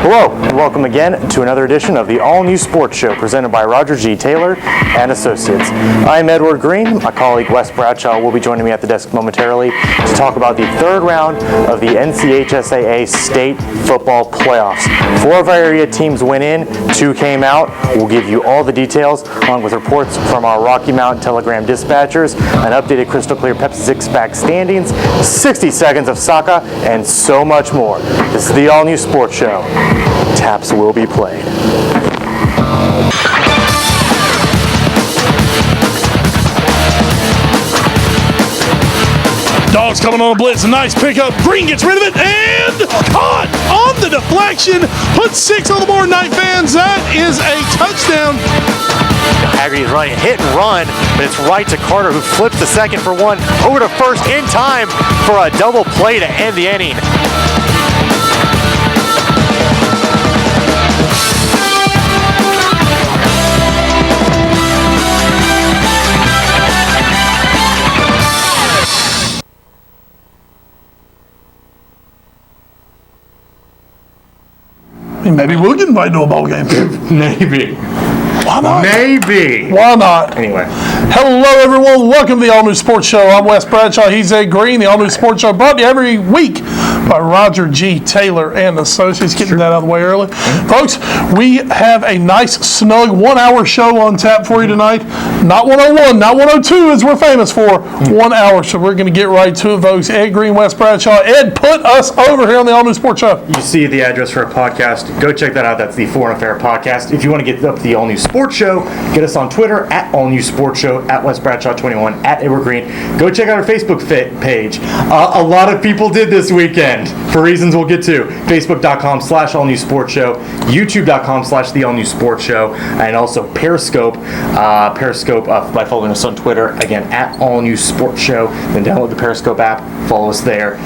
Hello, and welcome again to another edition of the all-new sports show presented by Roger G. Taylor and Associates. I'm Edward Green. My colleague Wes Bradshaw will be joining me at the desk momentarily to talk about the third round of the NCHSAA State Football Playoffs. 4 of our area teams went in, 2 came out. We'll give you all the details, along with reports from our Rocky Mountain Telegram dispatchers, an updated crystal clear Pepsi six-pack standings, 60 seconds of soccer, and so much more. This is the all-new sports show. Taps will be played. Dogs coming on a blitz, a nice pickup. Green gets rid of it and caught on the deflection. Put 6 on the board, Knight fans. That is a touchdown. Haggerty is running hit and run, but it's right to Carter, who flips the second for one over to first in time for a double play to end the inning. Maybe we'll get invited to a ball game. Maybe. Why not? Maybe. Why not? Anyway. Hello, everyone. Welcome to the All New Sports Show. I'm Wes Bradshaw. He's Ed Green. The All New Sports Show brought to you every week by Roger G. Taylor and Associates. Getting that out of the way early. Folks, we have a nice, snug 1-hour show on tap for you tonight. Not 101, not 102 as we're famous for. 1 hour. So we're going to get right to it, folks. Ed Green, Wes Bradshaw. Ed, put us over here on the All New Sports Show. You see the address for our podcast. Go check that out. That's the Foreign Affair podcast. If you want to get up the All New Sports Show, get us on Twitter at All New Sports Show, at Wes Bradshaw 21, at Edward Green. Go check out our Facebook page. A lot of people did this weekend for reasons we'll get to. Facebook.com/All New Sports Show, YouTube.com/The All New Sports Show, and also Periscope. Periscope by following us on Twitter, again, at All New Sports Show. Then download the Periscope app, follow us there.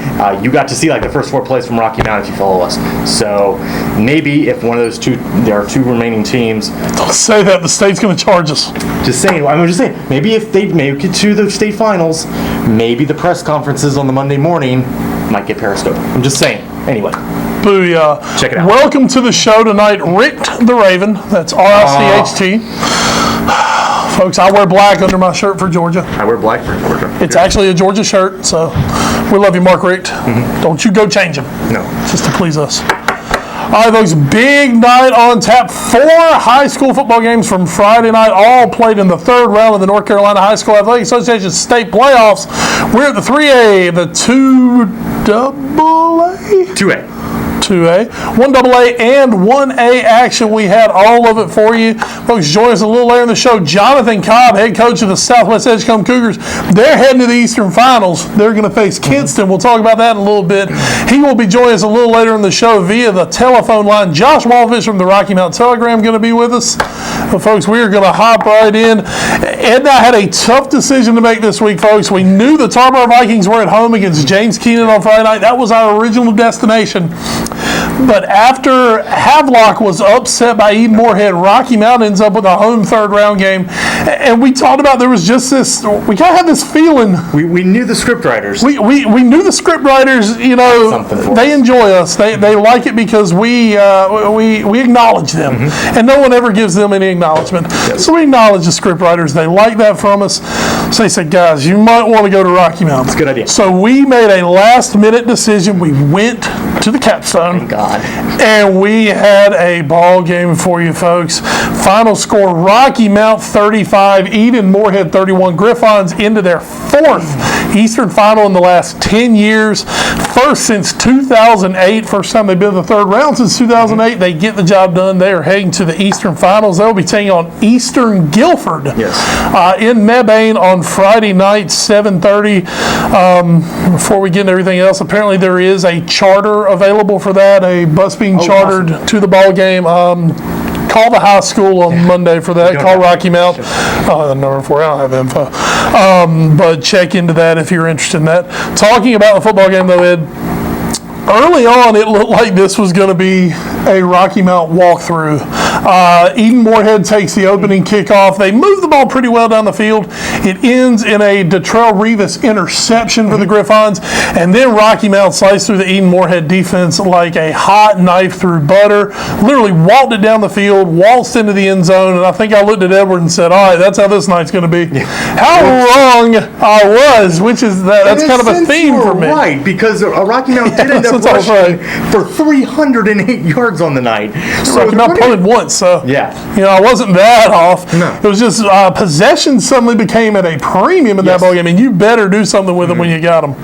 You got to see like the first 4 plays from Rocky Mountain if you follow us. So maybe if one of those 2, there are 2 remaining teams. Don't say that. The state's going to charge us. Just saying. I'm just saying. Maybe if they make it to the state finals, maybe the press conferences on the Monday morning might get Periscope. I'm just saying. Anyway. Booyah. Check it out. Welcome to the show tonight, Richt the Raven. That's R-I-C-H-T. Folks, I wear black under my shirt for Georgia. I wear black for Georgia. It's actually a Georgia shirt, so we love you, Mark Richt. Don't you go change him. No. Just to please us. All right, folks, big night on tap. 4 high school football games from Friday night, all played in the third round of the North Carolina High School Athletic Association State Playoffs. We're at the 3A, the 2AA? 2A. 2A, 1AA, and 1A action. We had all of it for you. Folks, join us a little later in the show. Jonathan Cobb, head coach of the Southwest Edgecombe Cougars, they're heading to the Eastern Finals. They're going to face Kinston. We'll talk about that in a little bit. He will be joining us a little later in the show via the telephone line. Josh Wallfish from the Rocky Mountain Telegram going to be with us. But folks, we are going to hop right in. Ed and I had a tough decision to make this week, folks. We knew the Tarboro Vikings were at home against James Keenan on Friday night. That was our original destination. But after Havelock was upset by Eden Moorhead, Rocky Mountain ends up with a home third round game. And we talked about there was just this, we kind of had this feeling. We knew the script writers. We knew the script writers, you know, they enjoy us. They like it because we acknowledge them. And no one ever gives them any acknowledgement. Yes. So we acknowledge the script writers. They like that from us. So they said, guys, you might want to go to Rocky Mountain. That's a good idea. So we made a last minute decision. We went to the Capstone. Thank God. And we had a ball game for you, folks. Final score, Rocky Mount 35, Eden Moorhead 31. Griffons into their 4th Eastern Final in the last 10 years. First since 2008. First time they've been in the third round since 2008. They get the job done. They are heading to the Eastern Finals. They'll be taking on Eastern Guilford in Mebane on Friday night, 7:30. Before we get into everything else, apparently there is a charter available for that, a bus being chartered to the ball game. Call the high school on Monday for that. Call Rocky Mount. The number 4, I don't have info. But check into that if you're interested in that. Talking about the football game, though, Ed, Early on, it looked like this was going to be a Rocky Mount walkthrough. Eden Moorhead takes the opening kickoff. They move the ball pretty well down the field. It ends in a Detrell Rivas interception for the Griffons, and then Rocky Mount sliced through the Eden Moorhead defense like a hot knife through butter. Literally walked it down the field, waltzed into the end zone, and I think I looked at Edward and said, all right, that's how this night's going to be. Yeah. How wrong I was, which is that's kind of a theme for me. Right, because Rocky Mount did end up rushing for 308 yards on the night. So Rocky Mount punted once, so I wasn't that off. No. It was just possession suddenly became at a premium in that ball game, and you better do something with them when you got them.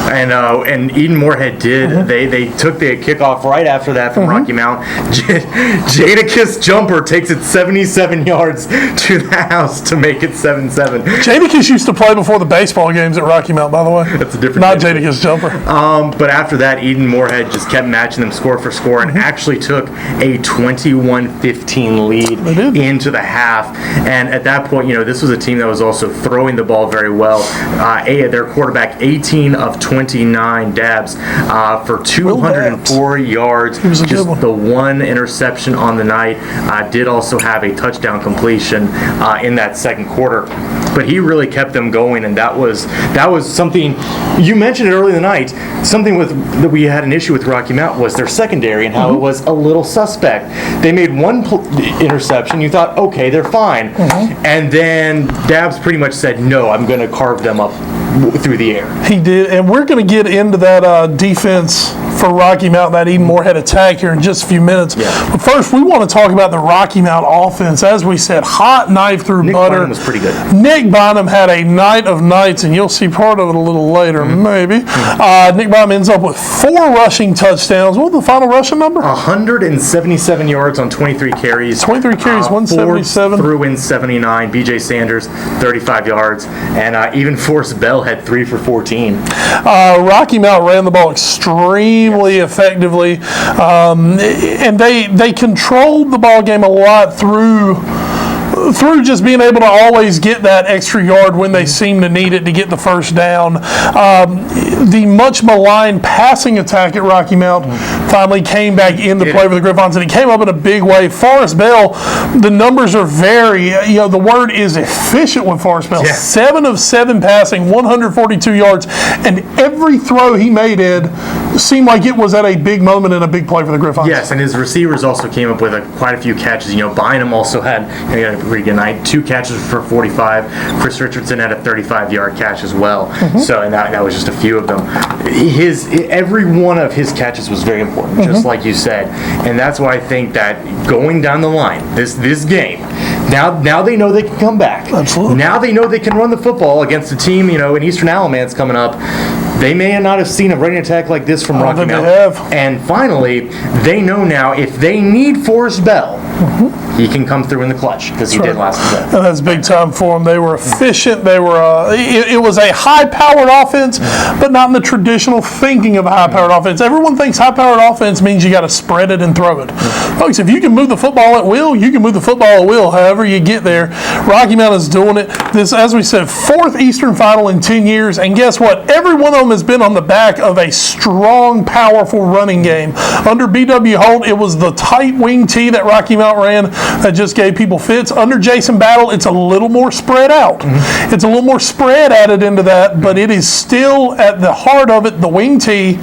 And Eden Moorhead did. They took the kickoff right after that from Rocky Mount. Jadakiss jumper takes it 77 yards to the house to make it 7-7. Jadakiss used to play before the baseball games at Rocky Mount, by the way. That's a different. Not Jadakiss jumper. But after that, Eden Moorhead just kept matching them score for score and actually took a 21-15 lead into the half. And at that point, this was a team that was also throwing the ball very well. Their quarterback, 18 of 29 dabs for 204 yards. Just the one interception on the night. Did also have a touchdown completion in that second quarter. But he really kept them going, and that was something you mentioned it early in the night. Something that we had an issue with Rocky Mount was their secondary and how it was a little suspect. They made one interception. You thought, okay, they're fine, and then Dabbs pretty much said, no, I'm going to carve them up through the air. He did, and we're going to get into that defense for Rocky Mount, that Eden Moorhead attack here in just a few minutes. Yeah. But first, we want to talk about the Rocky Mount offense. As we said, hot knife through butter. Nick Bynum was pretty good. Nick Bynum had a night of nights, and you'll see part of it a little later, maybe. Nick Bynum ends up with 4 rushing touchdowns. What was the final rushing number? 177 yards on 23 carries. 23 carries, 177. Threw in 79. B.J. Sanders, 35 yards. And even Forrest Bell had 3 for 14. Rocky Mount ran the ball extremely effectively, and they controlled the ball game a lot through just being able to always get that extra yard when they seem to need it to get the first down. The much maligned passing attack at Rocky Mount finally came back into play for the Griffons, and it came up in a big way. Forrest Bell, the numbers are very, the word is efficient with Forrest Bell. 7 of 7 passing, 142 yards, and every throw he made, Ed, seemed like it was at a big moment and a big play for the Griffons. Yes, and his receivers also came up with quite a few catches. Bynum also had a pretty good night. 2 catches for 45. Chris Richardson had a 35-yard catch as well. So, and that was just a few of them. Every one of his catches was very important, just like you said. And that's why I think that going down the line, this game, now they know they can come back. Absolutely. Now they know they can run the football against a team, in Eastern Alamance coming up. They may not have seen a running attack like this from Rocky Mount. And finally, they know now if they need Forrest Bell, he can come through in the clutch, because he did last night. And that's big time for them. They were efficient. They were. It was a high-powered offense, but not in the traditional thinking of a high-powered offense. Everyone thinks high-powered offense means you got to spread it and throw it. Folks, if you can move the football at will, you can move the football at will. However you get there, Rocky Mount is doing it. This, as we said, 4th Eastern Final in 10 years, and guess what? Every one of them has been on the back of a strong, powerful running game. Under B.W. Holt, it was the tight wing tee that Rocky Mount ran that just gave people fits. Under Jason Battle, it's a little more spread out. It's a little more spread added into that, but it is still at the heart of it, the wing tee,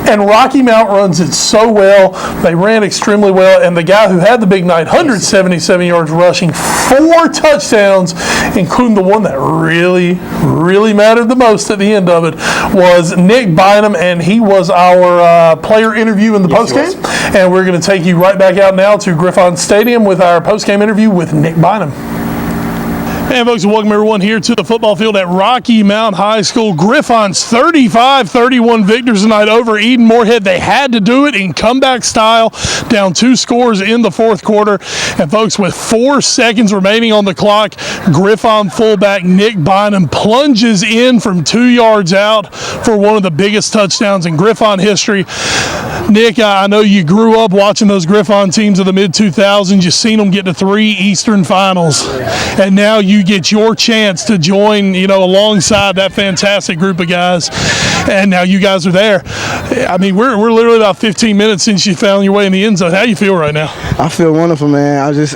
and Rocky Mount runs it so well. They ran extremely well, and the guy who had the big night, 177 yards rushing, 4 touchdowns, including the one that really, really mattered the most at the end of it, was Nick Bynum, and he was our player interview in the postgame. And we're going to take you right back out now to Griffon Stadium with our postgame interview with Nick Bynum. And folks, welcome everyone here to the football field at Rocky Mount High School. Griffons 35-31 victors tonight over Eden Moorhead. They had to do it in comeback style, down 2 scores in the 4th quarter. And folks, with 4 seconds remaining on the clock, Griffon fullback Nick Bynum plunges in from 2 yards out for one of the biggest touchdowns in Griffon history. Nick, I know you grew up watching those Griffon teams of the mid-2000s. You've seen them get to 3 Eastern Finals, and now you get your chance to join, alongside that fantastic group of guys, and now you guys are there. I mean, we're literally about 15 minutes since you found your way in the end zone. How do you feel right now? I feel wonderful, man. It's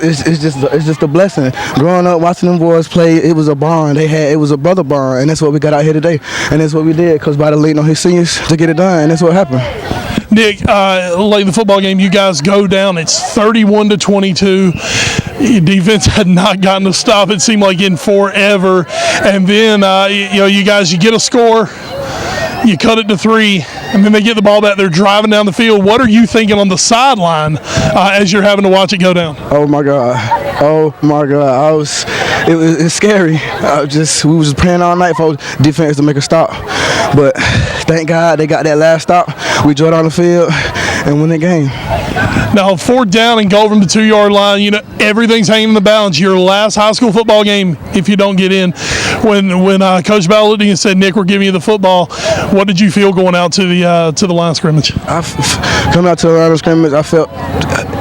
just a blessing. Growing up, watching them boys play, it was a bond. It was a brother bond, and that's what we got out here today, and that's what we did. Coach Biden leaned on his seniors to get it done, and that's what happened. Nick, late in the football game, you guys go down. It's 31-22. Your defense had not gotten a stop, it seemed like, in forever. And then, you get a score. You cut it to 3, and then they get the ball back. They're driving down the field. What are you thinking on the sideline as you're having to watch it go down? Oh my God! It's scary. We was praying all night for defense to make a stop, but thank God they got that last stop. We drove on the field and win the game. Now, 4th down and goal from the 2-yard line. Everything's hanging in the balance. Your last high school football game, if you don't get in, when Coach Bell looked at you and said, "Nick, we're giving you the football," what did you feel going out to the line of scrimmage? Coming out to the line of scrimmage, I felt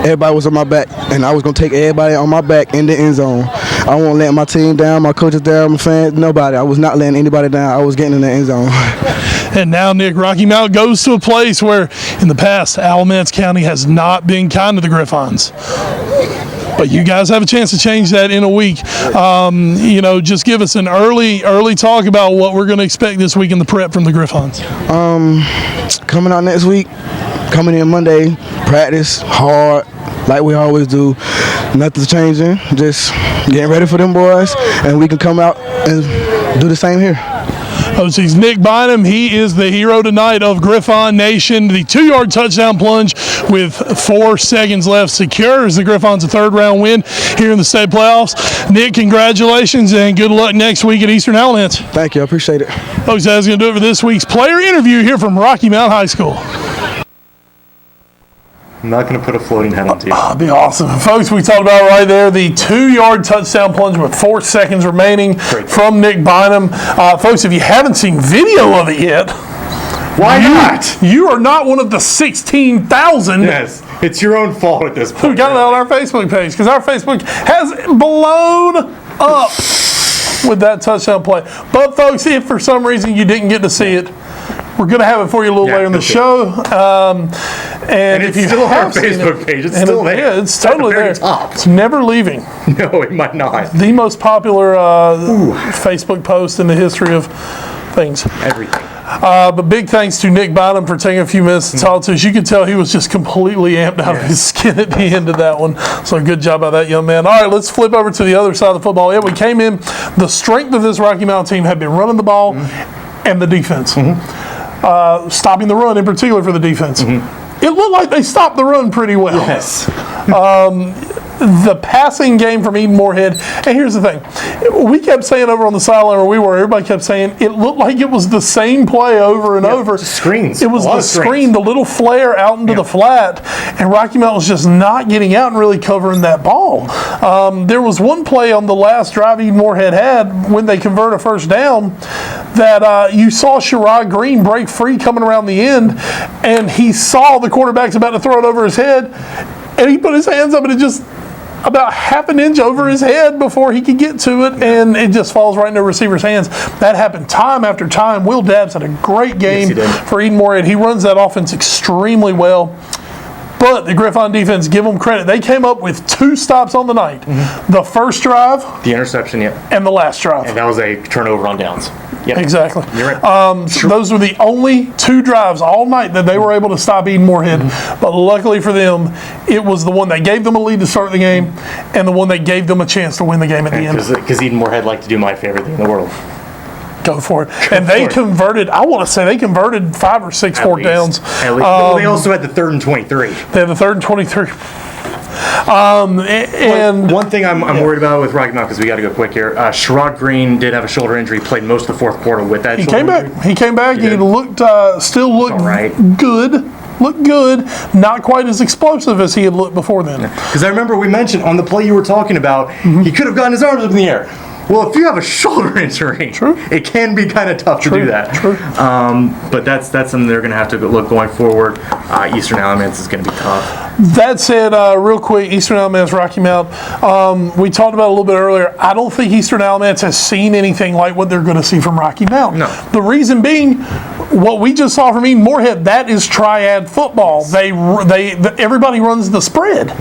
everybody was on my back, and I was gonna take everybody on my back in the end zone. I won't let my team down, my coaches down, my fans, nobody. I was not letting anybody down. I was getting in the end zone. And now, Nick, Rocky Mount goes to a place where, in the past, Alamance County has not been kind to the Griffons. But you guys have a chance to change that in a week. Just give us an early talk about what we're going to expect this week in the prep from the Griffons. Coming out next week, coming in Monday, practice hard like we always do. Nothing's changing. Just getting ready for them boys, and we can come out and do the same here. OC's Nick Bynum. He is the hero tonight of Griffon Nation. The 2-yard touchdown plunge with 4 seconds left secures the Griffons a 3rd-round win here in the state playoffs. Nick, congratulations and good luck next week at Eastern Alamance. Thank you. I appreciate it. Folks, that's going to do it for this week's player interview here from Rocky Mount High School. I'm not going to put a floating head on TV. That'd be awesome. Folks, we talked about right there the 2-yard touchdown plunge with 4 seconds remaining from Nick Bynum. Folks, if you haven't seen video of it yet, why not? You are not one of the 16,000. Yes, it's your own fault at this point. We got it on our Facebook page because our Facebook has blown up with that touchdown play. But, folks, if for some reason you didn't get to see it, we're going to have it for you a little later in the show. And if you still on our have seen Facebook page, it's still there. Yeah, it's totally there. Top. It's never leaving. No, it might not. The most popular Facebook post in the history of things. Everything. But big thanks to Nick Bynum for taking a few minutes to talk to us. You could tell he was just completely amped out of his skin at the end of that one. So good job by that young man. All right, let's flip over to the other side of the football. Yeah, we came in. The strength of this Rocky Mountain team had been running the ball and the defense. Stopping the run in particular for the defense. It looked like they stopped the run pretty well. Yes. The passing game from Eden Moorhead, and here's the thing. We kept saying over on the sideline where we were, everybody kept saying it looked like it was the same play over and over. Screens. It was the screen, the little flare out into the flat, and Rocky Mount was just not getting out and really covering that ball. There was one play on the last drive Eden Moorhead had when they convert a 1st down that you saw Sherrod Green break free coming around the end, and he saw the quarterback's about to throw it over his head, and he put his hands up and it just about half an inch over his head before he could get to it, and it just falls right into the receiver's hands. That happened time after time. Will Dabbs had a great game for Eden Moorhead. He runs that offense extremely well. But the Griffon defense, give them credit. They came up with 2 stops on the night. The first drive. The interception, and the last drive. And that was a turnover on downs. Yep. Exactly. You're right. Those were the only 2 drives all night that they were able to stop Eden Moorhead. But luckily for them, it was the one that gave them a lead to start the game and the one that gave them a chance to win the game at the end. Because Eden Moorhead liked to do my favorite thing in the world. Go for it. And they converted, I want to say they converted 5 or 6 4th downs. At least. They also had the 3rd and 23. They had the 3rd and 23. And one thing I'm worried about with Rocky Mount, because we got to go quick here. Sherrod Green did have a shoulder injury. Played most of the 4th quarter with that. He came back. He came back. He looked still looked good. Looked good. Not quite as explosive as he had looked before then. Because I remember we mentioned on the play you were talking about, he could have gotten his arms up in the air. Well, if you have a shoulder injury, it can be kind of tough to do that. But that's something they're going to have to look going forward. Eastern Alamance is going to be tough. That said, real quick, Eastern Alamance, Rocky Mount, we talked about it a little bit earlier. I don't think Eastern Alamance has seen anything like what they're going to see from Rocky Mount. No. The reason being, what we just saw from Eden Moorhead, that is triad football. Everybody runs the spread.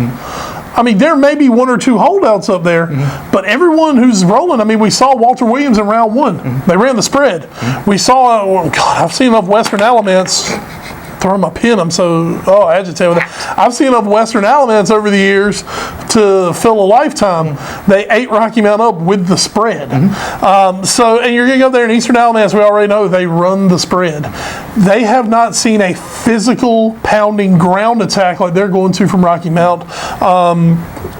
I mean, there may be one or two holdouts up there, but everyone who's rolling, I mean, we saw Walter Williams in round one. They ran the spread. We saw, I've seen enough Western Alamance. Throw my pen, I'm so agitated with that. I've seen enough Western Alamance over the years to fill a lifetime. They ate Rocky Mount up with the spread. And you're going to go there in Eastern Alamance, we already know they run the spread. They have not seen a physical pounding ground attack like they're going to from Rocky Mount.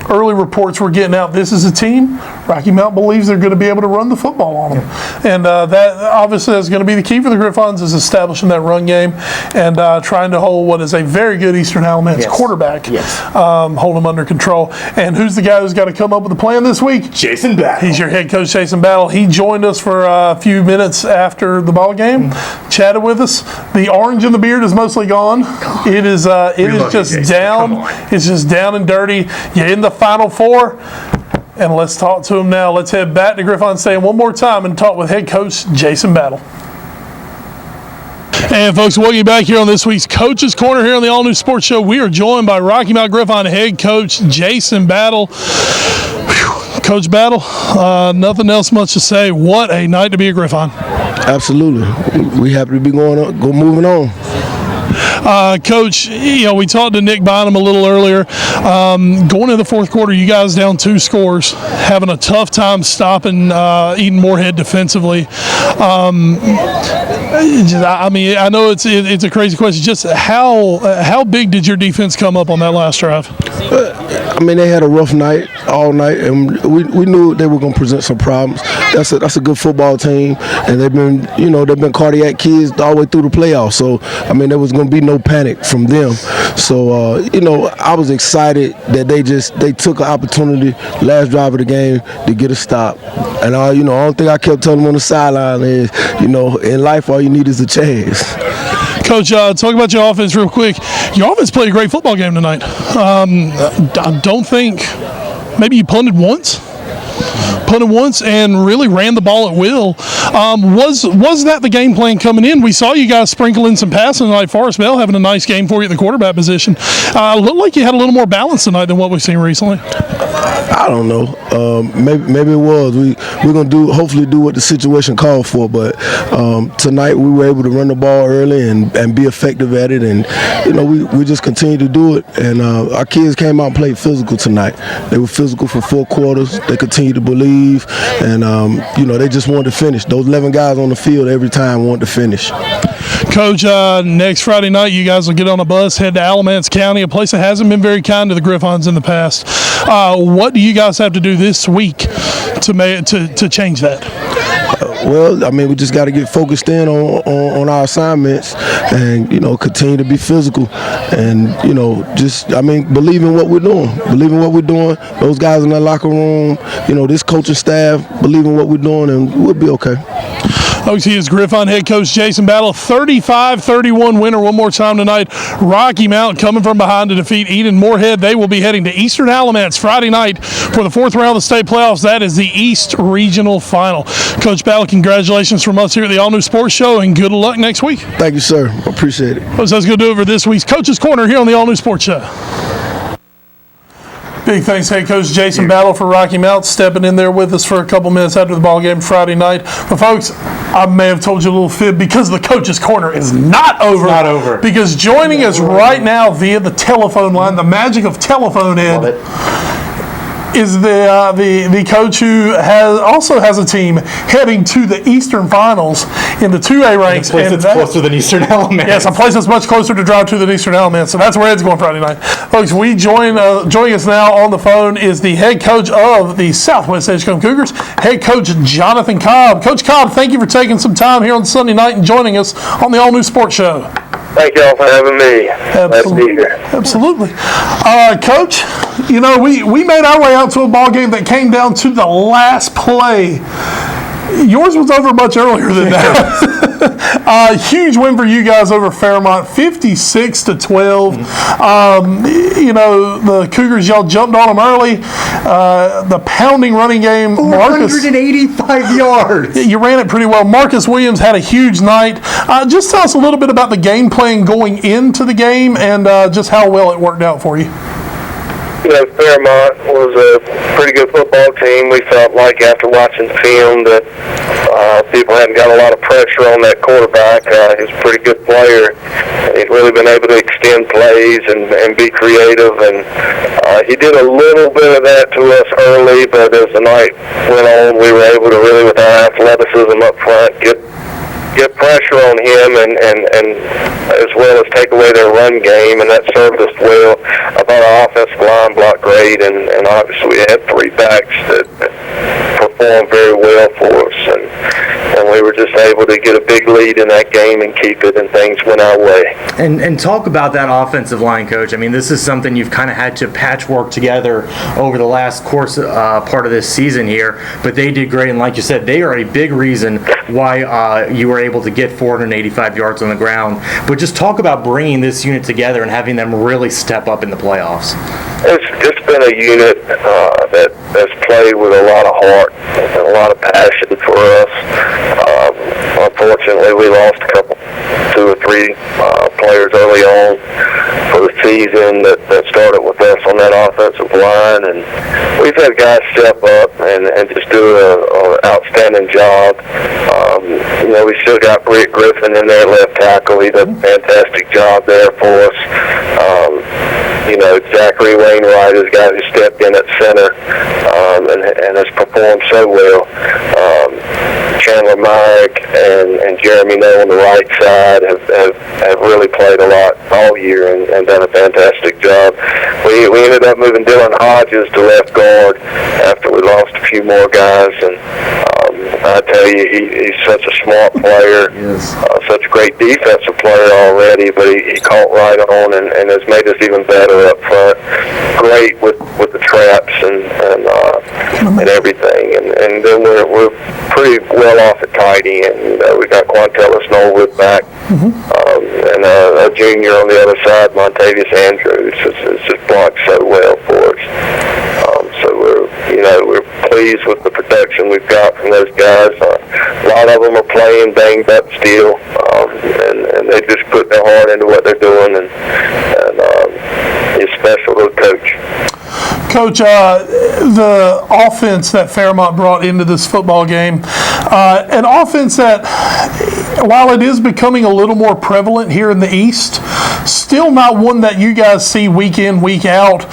Early reports were getting out, this is a team, Rocky Mount believes they're going to be able to run the football on them. And that obviously is going to be the key for the Griffons, is establishing that run game and trying to hold what is a very good Eastern Alamance quarterback, hold them under control. And who's the guy who's got to come up with a plan this week? Jason Battle. He's your head coach, Jason Battle. He joined us for a few minutes after the ball game, chatted with us. The orange in the beard is mostly gone. It is just down. It's just down and dirty. You're in the Final Four. And let's talk to him now. Let's head back to Griffon Stadium one more time and talk with head coach Jason Battle. And folks, welcome you back here on this week's Coach's Corner here on the All New Sports Show. We are joined by Rocky Mount Griffon head coach Jason Battle. Coach Battle, nothing else much to say. What a night to be a Griffon. Absolutely. We happy to be moving on. Coach, we talked to Nick Bynum a little earlier. Going into the fourth quarter, you guys down 2 scores, having a tough time stopping Eden Moorhead defensively. I know it's a crazy question. Just how big did your defense come up on that last drive? They had a rough night all night, and we knew they were going to present some problems. That's a good football team, and they've been cardiac kids all the way through the playoffs. So there was going to be no panic from them. So I was excited that they took an opportunity last drive of the game to get a stop. And the only thing I kept telling them on the sideline is, in life all you need is a chance. Coach, talk about your offense real quick. Your offense played a great football game tonight. I don't think maybe you punted once and really ran the ball at will. Was that the game plan coming in? We saw you guys sprinkle in some passing tonight. Forrest Bell having a nice game for you at the quarterback position. Looked like you had a little more balance tonight than what we've seen recently. I don't know. Maybe it was. We're going to hopefully do what the situation called for. But tonight we were able to run the ball early and be effective at it. And, we just continue to do it. And our kids came out and played physical tonight. They were physical for 4 quarters. They continue to believe. And, they just wanted to finish. Those 11 guys on the field every time wanted to finish. Coach, next Friday night you guys will get on a bus, head to Alamance County, a place that hasn't been very kind to the Griffons in the past. What do you guys have to do this week to change that? We just got to get focused in on our assignments and, continue to be physical and, believe in what we're doing. Believe in what we're doing. Those guys in the locker room, this coaching staff, believe in what we're doing, and we'll be okay. He is Griffon head coach Jason Battle, 35-31 winner one more time tonight. Rocky Mount coming from behind to defeat Eden Moorhead. They will be heading to Eastern Alamance Friday night for the 4th round of the state playoffs. That is the East Regional Final. Coach Battle, congratulations from us here at the All New Sports Show, and good luck next week. Thank you, sir. Appreciate it. Well, that's going to do it for this week's Coach's Corner here on the All New Sports Show. Big thanks, head coach Jason Battle for Rocky Mount, stepping in there with us for a couple minutes after the ball game Friday night. But folks, I may have told you a little fib because the Coach's Corner is not over. It's not over. Because joining us right now via the telephone line, the magic of telephone, Ed, Love it. is the coach who also has a team heading to the Eastern Finals in the 2A ranks. A place that's closer than Eastern Alamance. Yes, a place that's much closer to drive to than Eastern Alamance. So that's where Ed's going Friday night. Folks, joining us now on the phone is the head coach of the Southwest Edgecombe Cougars, head coach Jonathan Cobb. Coach Cobb, thank you for taking some time here on Sunday night and joining us on the All New Sports Show. Thank y'all for having me. Glad to be here. Absolutely. Coach, you know, we made our way out to a ball game that came down to the last play. Yours was over much earlier than that. Huge win for you guys over Fairmont, 56-12. You know, the Cougars, y'all jumped on them early. The pounding running game, 485 yards. You ran it pretty well. Marcus Williams had a huge night. Just tell us a little bit about the game plan going into the game and just how well it worked out for you. You know, Fairmont was a pretty good football team. We felt like after watching film that people hadn't got a lot of pressure on that quarterback. He's a pretty good player. He's really been able to extend plays and be creative. And he did a little bit of that to us early, but as the night went on, we were able to really, with our athleticism up front, get pressure on him and as well as take away their run game, and that served us well. I thought our offensive line blocked great, and obviously we had three backs that performed very well for us, and we were just able to get a big lead in that game and keep it, and things went our way. And talk about that offensive line, Coach. I mean, this is something you've kind of had to patchwork together over the last part of this season here, but they did great, and like you said, they are a big reason why you were able to get 485 yards on the ground. But just talk about bringing this unit together and having them really step up in the playoffs. It's been a unit that's played with a lot of heart and a lot of passion for us. Unfortunately, we lost two or three players early on for the season that started with us on that offensive line, and we've had guys step up and just do an outstanding job. You know, we still got Britt Griffin in there, left tackle. He does a fantastic job there for us. You know, Zachary Wainwright is a guy who stepped in at center and has performed so well. Chandler Myrick and Jeremy Noe on the right side have really played a lot all year and done a fantastic job. We ended up moving Dylan Hodges to left guard after we lost a few more guys, and I tell you, he's such a smart player, such a great defensive player already, but he caught right on and has made us even better up front. Great with the traps and everything, and then we're pretty well off at tight end. We got Quantellis Norwood back, and a junior on the other side, Montavious Andrews, has just blocked so well for us. So we're pleased with the production we've got from those guys. A lot of them are playing banged up still, and they just put their heart into what they're doing, and it's special to the coach. Coach, the offense that Fairmont brought into this football game, an offense that, while it is becoming a little more prevalent here in the East, still not one that you guys see week in, week out.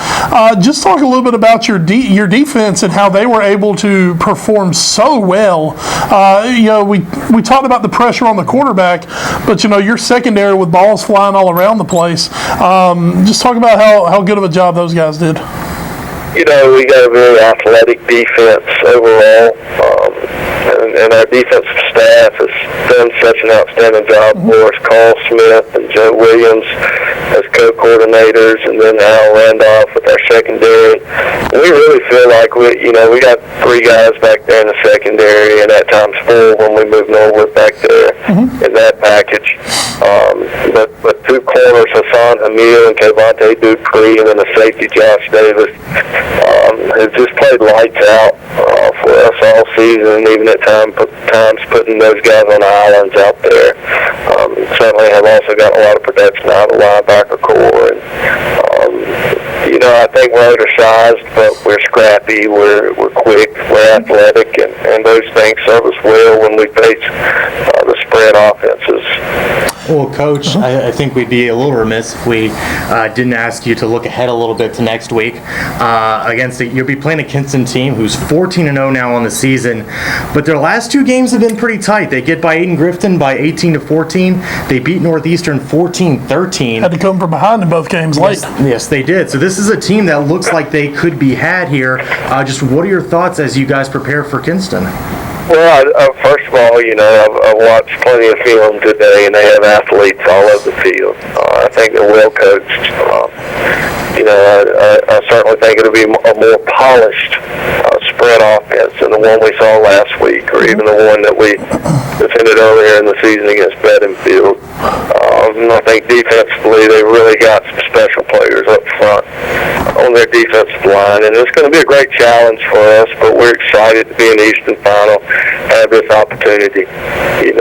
Just talk a little bit about your defense and how they were able to perform so well. You know, we talked about the pressure on the quarterback, but, you know, your secondary with balls flying all around the place. Just talk about how good of a job those guys did. You know, we got a very athletic defense overall, and our defensive staff has done such an outstanding job for us. Carl Smith and Joe Williams as co-coordinators, and then Al Randolph with our secondary. We really feel like we got three guys back there in the secondary, and at times four when we move Norwood back there in that package. But two corners, Hassan Hamil and Kevontae Dupree, and then the safety, Josh Davis, has just played lights out for us all season, even at times putting those guys on islands out there. Certainly have also got a lot of production out of the linebacker core. And, you know, I think we're undersized, but we're scrappy, we're quick, we're athletic, and those things serve us well when we face the spread offenses. Well, Coach, I think we'd be a little remiss if we didn't ask you to look ahead a little bit to next week. You'll be playing a Kinston team who's 14-0 now on the season, but their last two games have been pretty tight. They get by Aiden-Grifton by 18-14. They beat Northeastern 14-13. Had to come from behind in both games late. Yes, they did. So this is a team that looks like they could be had here. Just what are your thoughts as you guys prepare for Kinston? Well, first of all, I've watched plenty of film today, and they have athletes all over the field. I think they're well coached. I certainly think it'll be a more polished spread offense than the one we saw last week, or even the one that we defended earlier in the season against Bedingfield. I think defensively they really got some special players up front on their defensive line, and it's going to be a great challenge for us, but we're excited to be in the Eastern Final, have this opportunity, and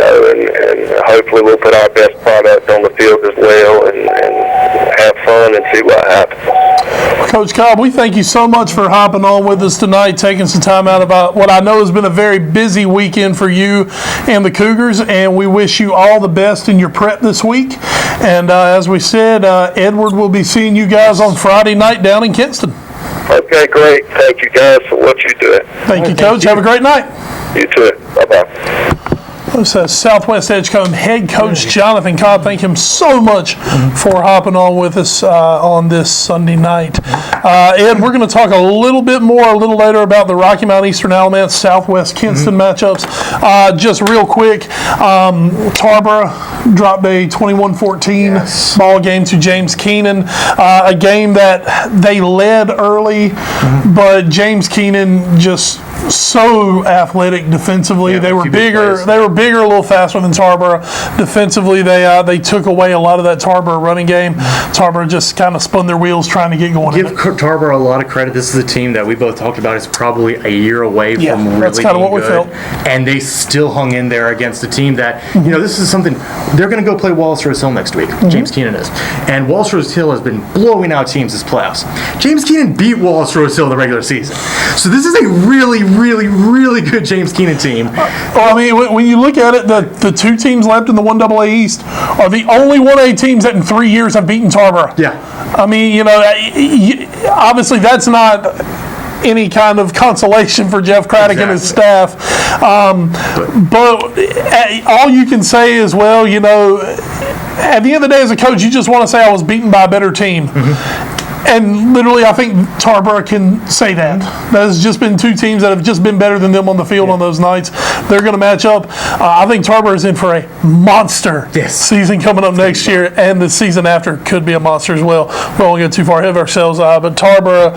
hopefully we'll put our best product on the field as well and have fun and see what happens. Coach Cobb, we thank you so much for hopping on with us tonight, taking some time out of what I know has been a very busy weekend for you and the Cougars, and we wish you all the best in your prep this week. And as we said, Edward will be seeing you guys on Friday night down in Kinston. Okay, great. Thank you guys for what you do. Thank you, Coach. Have a great night. You too. Bye-bye. This is Southwest Edgecombe head coach Jonathan Cobb. Thank him so much for hopping on with us on this Sunday night. Ed, we're going to talk a little bit more a little later about the Rocky Mount Eastern Alamance Southwest Kinston matchups. Just real quick, Tarboro dropped a 21-14 ball game to James Keenan, a game that they led early, but James Keenan just so athletic defensively. They were bigger. They were bigger, a little faster than Tarboro. Defensively, they took away a lot of that Tarboro running game. Tarboro just kind of spun their wheels trying to get going. Give Tarboro a lot of credit. This is a team that we both talked about is probably a year away from really that's kind of what we good. felt. And they still hung in there against a team that, this is something, they're going to go play Wallace Rose Hill next week. James Keenan is. And Wallace Rose Hill has been blowing out teams this playoffs. James Keenan beat Wallace Rose Hill in the regular season. So this is a really, really, really good James Keenan team. Well, I mean, when you look at it, the two teams left in the 1AA East are the only 1A teams that in 3 years have beaten Tarboro. Yeah. I mean, obviously that's not any kind of consolation for Jeff Craddock and his staff. But all you can say is, well, at the end of the day as a coach, you just want to say I was beaten by a better team. And literally, I think Tarboro can say that. There's just been two teams that have just been better than them on the field on those nights. They're going to match up. I think Tarboro is in for a monster season coming up next year, and the season after could be a monster as well. We won't get too far ahead of ourselves, but Tarboro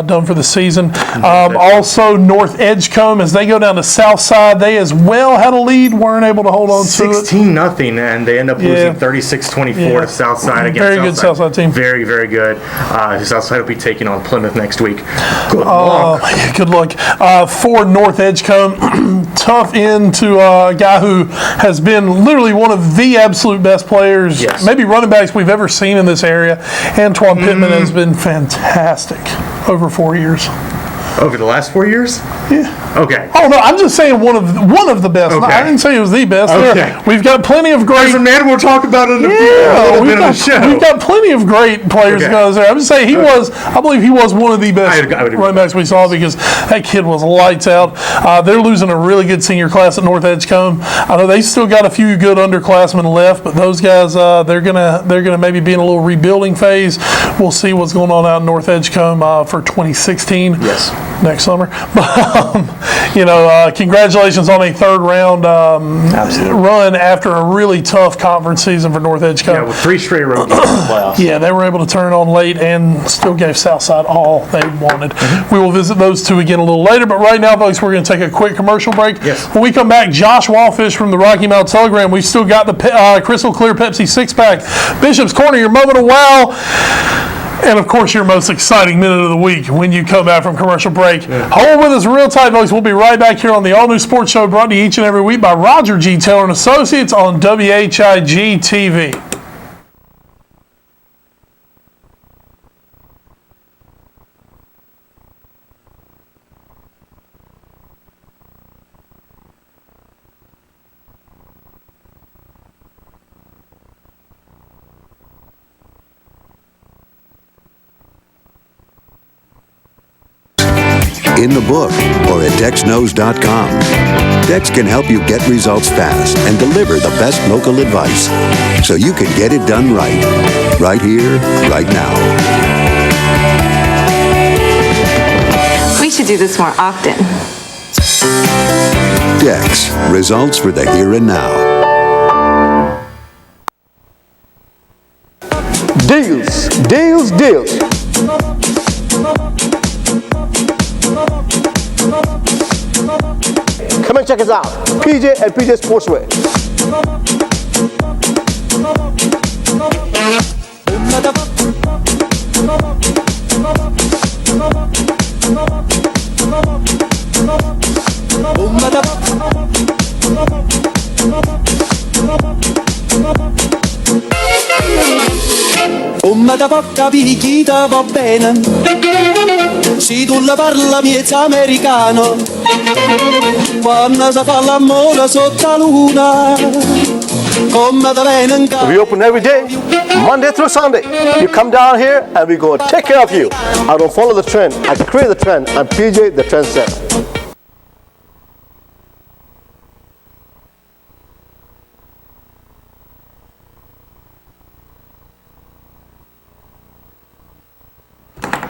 done for the season. Also, North Edgecombe, as they go down to Southside, they as well had a lead, weren't able to hold on to it. 16-0, and they end up losing 36-24 to Southside against Very good Southside team. Very, very good. Southside will be taking on Plymouth next week. Good luck. Good luck. For North Edgecombe, tough end to a guy who has been literally one of the absolute best players, maybe running backs we've ever seen in this area. Antoine Pittman has been fantastic over 4 years. Over the last 4 years? Yeah. Okay. Oh no, I'm just saying one of the best. Okay. I didn't say it was the best. Okay. We've got plenty of great. As a man, we'll talk about it in a little bit of the show. We've got plenty of great players guys there. I'm just saying I believe he was one of the best running backs we saw because that kid was lights out. They're losing a really good senior class at North Edgecombe. I know they still got a few good underclassmen left, but those guys they're gonna maybe be in a little rebuilding phase. We'll see what's going on out in North Edgecombe for 2016. Next summer. Congratulations on a third round run after a really tough conference season for North Edgecombe. Yeah, with 3 straight road games in the playoffs. Yeah, they were able to turn it on late and still gave Southside all they wanted. We will visit those two again a little later, but right now, folks, we're going to take a quick commercial break. When we come back, Josh Wallfish from the Rocky Mount Telegram. We've still got the Crystal Clear Pepsi 6-pack. Bishop's Corner, your moment of wow. And, of course, your most exciting minute of the week when you come back from commercial break. Hold with us real tight, folks. We'll be right back here on the All New Sports Show brought to you each and every week by Roger G. Taylor & Associates on WHIG TV. in the book, or at DexKnows.com. Dex can help you get results fast and deliver the best local advice so you can get it done right. Right here, right now. We should do this more often. Dex, results for the here and now. Deals, deals, deals. Come and check us out. PJ and PJ Sportswear. Come da porca picchita va bene, se tu la parla miezza americano, quando si fa l'amore sotto la luna, come da bene in casa. We open every day, Monday through Sunday. You come down here and we go take care of you. I don't follow the trend, I create the trend. I'm PJ, the trendsetter.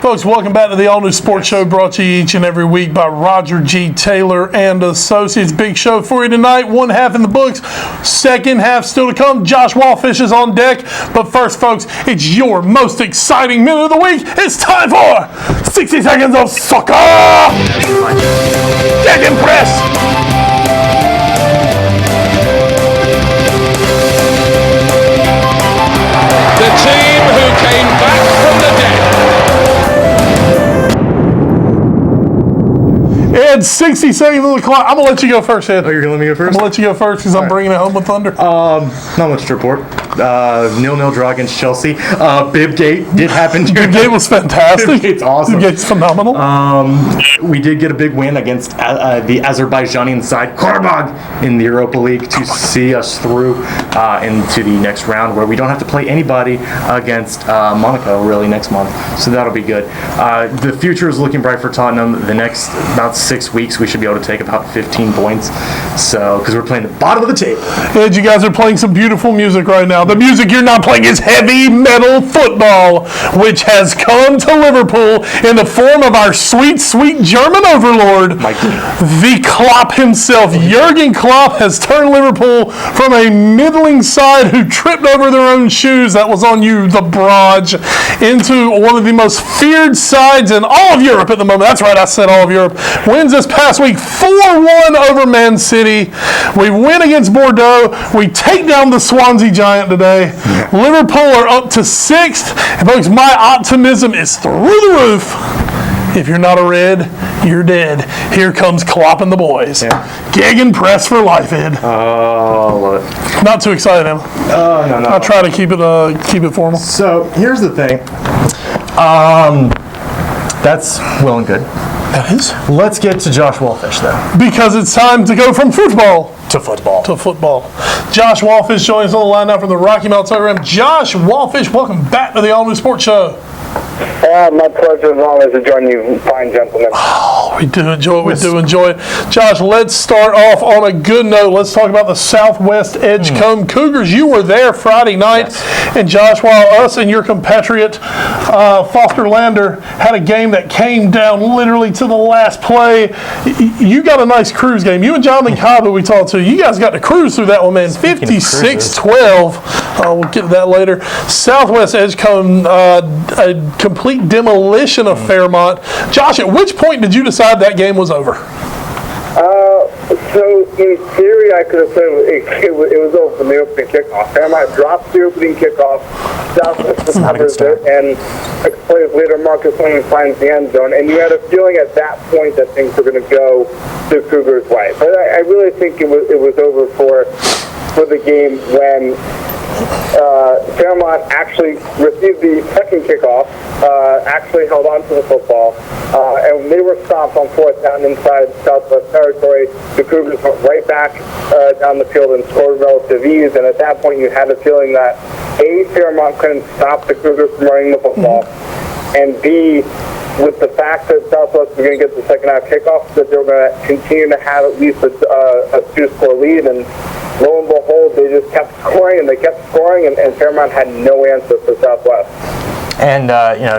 Folks, welcome back to the all-new sports show brought to you each and every week by Roger G. Taylor and Associates. Big show for you tonight. One half in the books. Second half still to come. Josh Wallfish is on deck. But first, folks, it's your most exciting minute of the week. It's time for 60 Seconds of Soccer! Get impressed! The team who came back from the dead. Ed, 60 seconds on the clock. I'm going to let you go first, Ed. Oh, you're going to let me go first? I'm going to let you go first because I'm bringing it home with Thunder. Not much to report. 0-0 draw against Chelsea. Bibgate did happen. Bibgate was fantastic. Bibgate's awesome. Bibgate's phenomenal. We did get a big win against the Azerbaijani side Karabakh in the Europa League to see us through into the next round, where we don't have to play anybody against Monaco really next month. So that'll be good. The future is looking bright for Tottenham. The next about 6 weeks, we should be able to take about 15 points. So, because we're playing the bottom of the table. Ed, you guys are playing some beautiful music right now. The music you're not playing is heavy metal football, which has come to Liverpool in the form of our sweet, sweet German overlord, the Klopp himself. Jurgen Klopp has turned Liverpool from a middling side who tripped over their own shoes, that was on you, the Braj, into one of the most feared sides in all of Europe at the moment. That's right, I said all of Europe. Wins this past week 4-1 over Man City. We win against Bordeaux. We take down the Swansea Giant today. Liverpool are up to 6th. And folks, my optimism is through the roof. If you're not a Red, you're dead. Here comes Klopp and the boys. Gegen press for life, Ed. Oh, love it. Not too excited, am I? Oh, no. I'll try to keep it formal. So, here's the thing. That's well and good. That is. Let's get to Josh Wallfish, though. Because it's time to go from football to football. Josh Wallfish joins us on the line now from the Rocky Mountain program. Josh Wallfish, welcome back to the All New Sports Show. My pleasure as always to join you, fine gentlemen. Oh, we do enjoy it. Josh, let's start off on a good note. Let's talk about the Southwest Edgecombe Cougars. You were there Friday night, and Josh, while us and your compatriot Foster Lander had a game that came down literally to the last play, you got a nice cruise game. You and Jonathan Cobb, who we talked to, you guys got to cruise through that one, man. 56-12. We'll get to that later. Southwest Edgecombe, a complete demolition of Fairmont. Josh, at which point did you decide that game was over? So in theory, I could have said it was over from the opening kickoff. Fairmont dropped the opening kickoff. Southwest recovers it, and 6 plays later, Marcus Lane finds the end zone. And you had a feeling at that point that things were going to go the Cougars' way. But I really think it was over for the game when Fairmont actually received the second kickoff, actually held on to the football, and they were stopped on 4th down inside Southwest territory. The Cougars went right back down the field and scored relative ease, and at that point you had a feeling that A, Fairmont couldn't stop the Cougars from running the football, and B, with the fact that Southwest was going to get the second half kickoff, that they were going to continue to have at least a 2-score lead, and lo and behold, they just kept scoring, and and Fairmont had no answer for Southwest. And,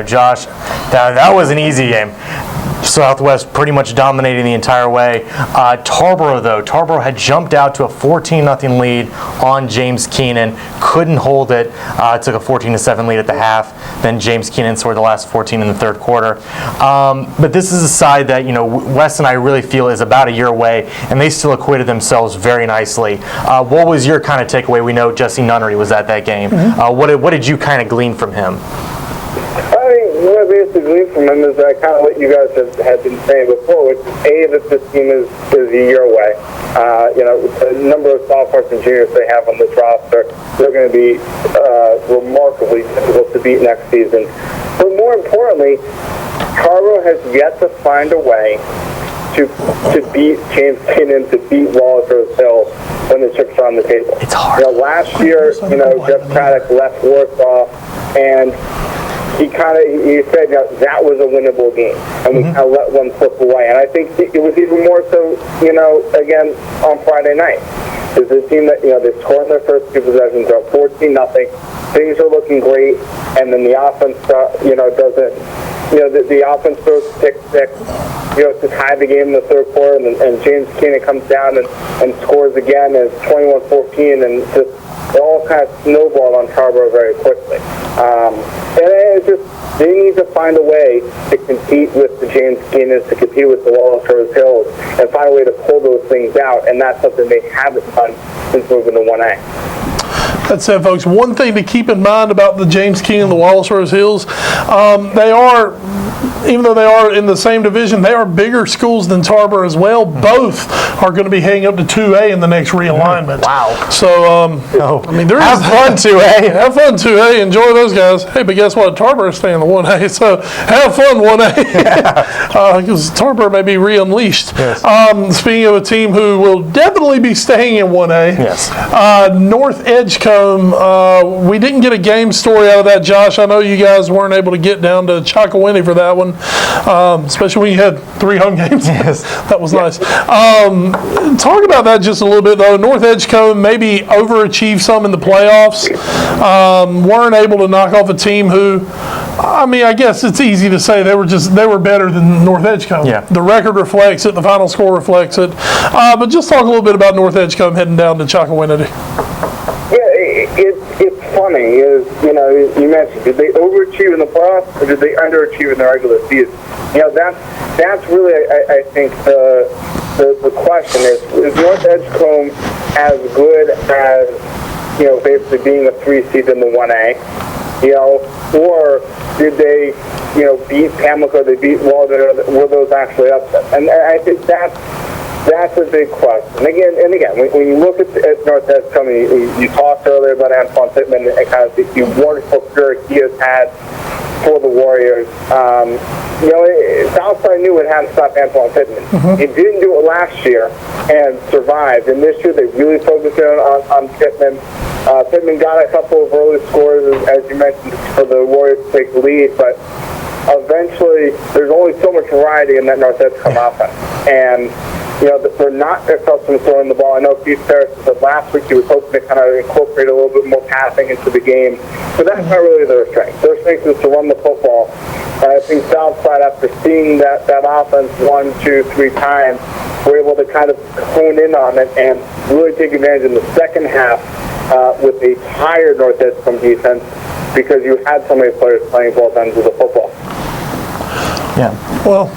Josh, that was an easy game. Southwest pretty much dominating the entire way. Tarboro, though, had jumped out to a 14-0 lead on James Keenan, couldn't hold it, took a 14-7 lead at the half, then James Keenan scored the last 14 in the third quarter. But this is a side that, Wes and I really feel is about a year away, and they still acquitted themselves very nicely. What was your kind of takeaway? We know Jesse Nunnery was at that game. What did you kind of glean from him? I think what I basically gleaned from him is kind of what you guys had been saying before, which is that this team is a year away. A number of sophomores and juniors they have on this roster, they're going to be remarkably difficult to beat next season. But more importantly, Tarboro has yet to find a way to beat James Keenan, to beat Wallace Rose Hill when the chips are on the table. It's hard. Last year, Jeff Craddock left Warsaw, and he said that was a winnable game, and we kind of let one slip away. And I think it was even more so, again on Friday night. It's a team that they scored in their first two possessions, they're up 14-0. Things are looking great, and then the offense, doesn't. The offense throws six to tie the game in the third quarter, and James Keenan comes down and scores again, and it's 21-14, and just it all kind of snowballed on Tarboro very quickly. And it's just they need to find a way to compete with the James Keenans, to compete with the Wallace Rose Hills, and find a way to pull those things out, and that's something they haven't done since moving to 1A. That's it, folks. One thing to keep in mind about the James Keenan and the Wallace Rose Hills, even though they are in the same division, they are bigger schools than Tarboro as well. Both are going to be heading up to 2A in the next realignment. Wow. So, have fun, 2A. Have fun, 2A. Enjoy those guys. Hey, but guess what? Tarboro is staying in the 1A, so have fun, 1A. Because Tarboro may be re-unleashed. Yes. Speaking of a team who will definitely be staying in 1A, yes. North Edgecombe, we didn't get a game story out of that, Josh. I know you guys weren't able to get down to Chakawinty for that one, especially when you had 3 home games. Yes. That was nice. Talk about that just a little bit, though. North Edgecombe maybe overachieved some in the playoffs, weren't able to knock off a team who, I guess it's easy to say they were better than North Edgecombe. Yeah. The record reflects it, the final score reflects it. But just talk a little bit about North Edgecombe heading down to Chakawinty. It's funny, you mentioned, did they overachieve in the playoffs or did they underachieve in the regular season? That's really, I think, the question is North Edgecombe as good as, basically being a 3 seed in the 1A, or did they, beat Pamlico, they beat Walden, were those actually upsets? And I think that's a big question. And again, when you look at North Edgecombe, you talked earlier about Antoine Pittman and kind of the wonderful spirit he has had for the Warriors. Southside knew it had to stop Antoine Pittman. It didn't do it last year and survived. And this year they really focused on Pittman. Pittman got a couple of early scores, as you mentioned, for the Warriors to take the lead, but eventually there's only so much variety in that North Edgecombe offense. And they're not accustomed to throwing the ball. I know Keith Ferris said last week he was hoping to kind of incorporate a little bit more passing into the game, but that's not really their strength. Their strength is to run the football. And I think Southside, after seeing that offense 1, 2, 3 times, were able to kind of hone in on it and really take advantage in the second half with a tired North Edgecombe defense because you had so many players playing both ends of the football. Yeah. Well,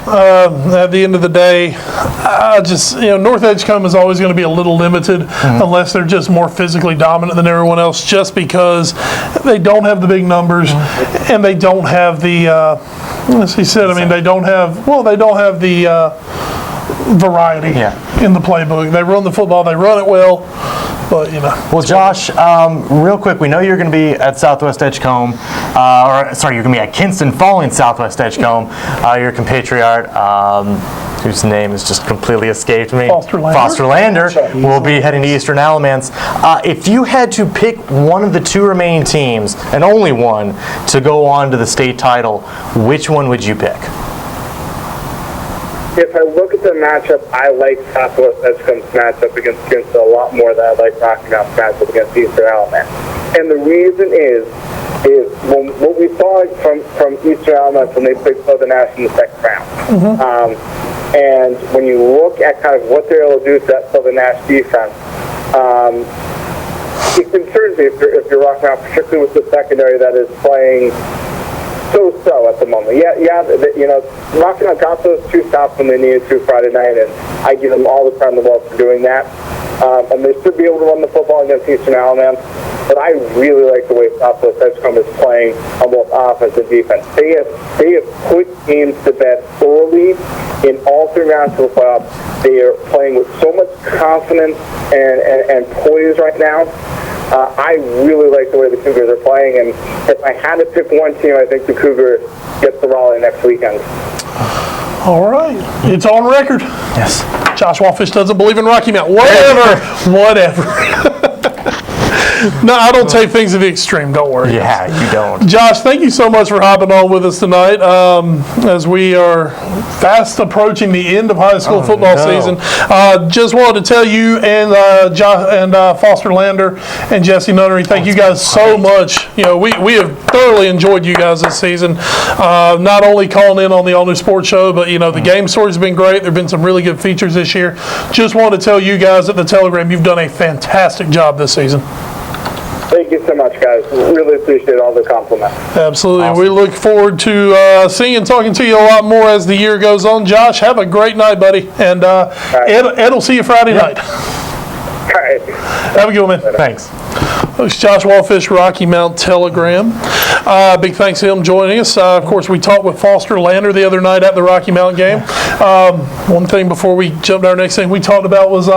at the end of the day, North Edgecombe is always going to be a little limited unless they're just more physically dominant than everyone else, just because they don't have the big numbers and they don't have the, as he said, they don't have the variety in the playbook. They run the football, they run it well. But, Well, Josh, real quick, we know you're going to be at Southwest Edgecombe, you're going to be at Kinston following Southwest Edgecombe. Your compatriot, whose name has just completely escaped me, Foster Lander, will be heading to Eastern Alamance. If you had to pick one of the 2 remaining teams, and only one, to go on to the state title, which one would you pick? if I look at the matchup, I like Southwest Edgecomb's matchup against Skinsa a lot more than I like Rocky Mount's matchup against Eastern Alabama. And the reason is what we saw from Eastern Alabama when they played Southern Nash in the second round. And when you look at kind of what they're able to do to that Southern Nash defense, it concerns me if you're Rocky Mount, particularly with the secondary that is playing so at the moment. Rocky Mount got those 2 stops when they needed to Friday night, and I give them all the credit in the world for doing that. And they should be able to run the football against Eastern Alabama. But I really like the way Southwest Edgecombe is playing on both offense and defense. They have put games to bed early in all 3 rounds of the playoffs. They are playing with so much confidence and poise right now. I really like the way the Cougars are playing, and if I had to pick one team, I think the Cougars get the Raleigh next weekend. All right. It's on record. Yes. Josh Wallfish doesn't believe in Rocky Mount. Whatever. No, I don't take things to the extreme. Don't worry. Yeah, you don't. Josh, thank you so much for hopping on with us tonight. As we are fast approaching the end of high school football season, just wanted to tell you and Foster Lander and Jesse Nunnery, thank you guys so much. We have thoroughly enjoyed you guys this season. Not only calling in on the All New Sports Show, but the game stories have been great. There have been some really good features this year. Just wanted to tell you guys at the Telegram, you've done a fantastic job this season. Thank you so much, guys. Really appreciate all the compliments. Absolutely. Awesome. We look forward to seeing and talking to you a lot more as the year goes on. Josh, have a great night, buddy. And Ed will see you Friday night. All right. Have a good one, man. Thanks. It's Josh Wallfish, Rocky Mount Telegram. Big thanks to him joining us. Of course, we talked with Foster Lander the other night at the Rocky Mount game. One thing before we jump to our next thing we talked about was